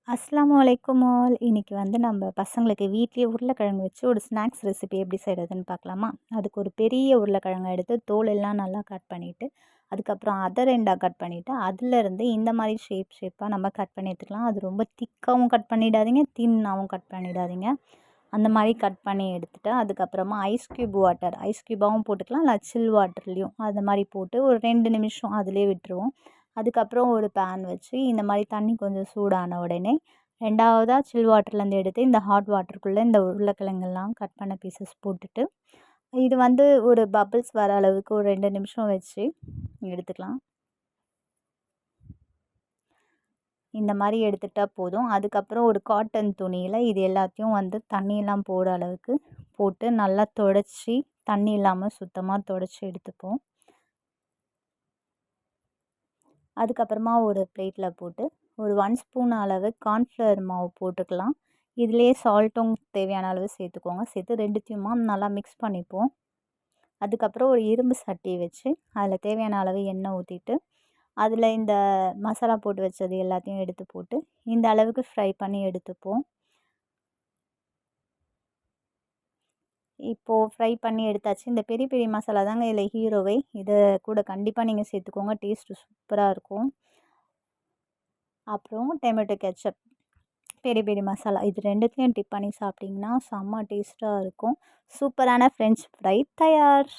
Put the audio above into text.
அஸ்ஸலாமு அலைக்கும் ஆல். இன்னைக்கு வந்து நம்ம பசங்களுக்கு வீட்லயே உருளைக்கிழங்கு வச்சு ஒரு ஸ்நாக்ஸ் ரெசிபி எப்படி செய்கிறதுன்னு பார்க்கலாமா? அதுக்கு ஒரு பெரிய உருளைக்கிழங்க எடுத்து தோல் எல்லாம் நல்லா கட் பண்ணிவிட்டு, அதுக்கப்புறம் அதை ரெண்டாக கட் பண்ணிவிட்டு, அதிலேருந்து இந்த மாதிரி ஷேப்பாக நம்ம கட் பண்ணி எடுத்துக்கலாம். அது ரொம்ப திக்காகவும் கட் பண்ணிடாதீங்க, தின்னாகவும் கட் பண்ணிடாதீங்க. அந்த மாதிரி கட் பண்ணி எடுத்துகிட்டு, அதுக்கப்புறமா ஐஸ் க்யூபாகவும் போட்டுக்கலாம், இல்லை சில் வாட்டர்லேயும் அந்த மாதிரி போட்டு ஒரு 2 நிமிஷம் அதிலே விட்டுருவோம். அதுக்கப்புறம் ஒரு பேன் வச்சு இந்த மாதிரி தண்ணி கொஞ்சம் சூடான உடனே 2வதா சில் வாட்டர்லேருந்து எடுத்து இந்த ஹாட் வாட்டருக்குள்ளே இந்த உருளைக்கிழங்கெல்லாம் கட் பண்ண பீசஸ் போட்டுட்டு, இது வந்து ஒரு பபிள்ஸ் வர அளவுக்கு ஒரு 2 நிமிஷம் வச்சு எடுத்துக்கலாம். இந்த மாதிரி எடுத்துட்டால் போதும். அதுக்கப்புறம் ஒரு காட்டன் துணியில் இது எல்லாத்தையும் வந்து தண்ணியெல்லாம் போகிற அளவுக்கு போட்டு நல்லா தொடச்சி, தண்ணி இல்லாமல் சுத்தமாக தொடச்சி எடுத்துப்போம். அதுக்கப்புறமா ஒரு பிளேட்டில் போட்டு ஒரு 1 ஸ்பூன் அளவு கார்ன்ஃப்ளவர் மாவு போட்டுக்கலாம். இதிலே சால்ட்டும் தேவையான அளவு சேர்த்துக்கோங்க. சேர்த்து 2த்தையுமா நல்லா மிக்ஸ் பண்ணிப்போம். அதுக்கப்புறம் ஒரு இரும்பு சட்டி வச்சு அதில் தேவையான அளவு எண்ணெய் ஊற்றிட்டு, அதில் இந்த மசாலா போட்டு வச்சது எல்லாத்தையும் எடுத்து போட்டு இந்த அளவுக்கு ஃப்ரை பண்ணி எடுத்துப்போம். இப்போது ஃப்ரை பண்ணி எடுத்தாச்சு. இந்த பெரிய பெரிய மசாலா தாங்க இதில் ஹீரோவே. இதை கூட கண்டிப்பாக நீங்கள் சேர்த்துக்கோங்க. டேஸ்ட்டு சூப்பராக இருக்கும். அப்புறம் டொமேட்டோ கெச்சப், பெரிய பெரிய மசாலா, இது 2த்தையும் டிப் பண்ணி சாப்பிட்டிங்கன்னா செம்ம டேஸ்ட்டாக இருக்கும். சூப்பரான ஃப்ரெஞ்ச் ஃப்ரை தயார்.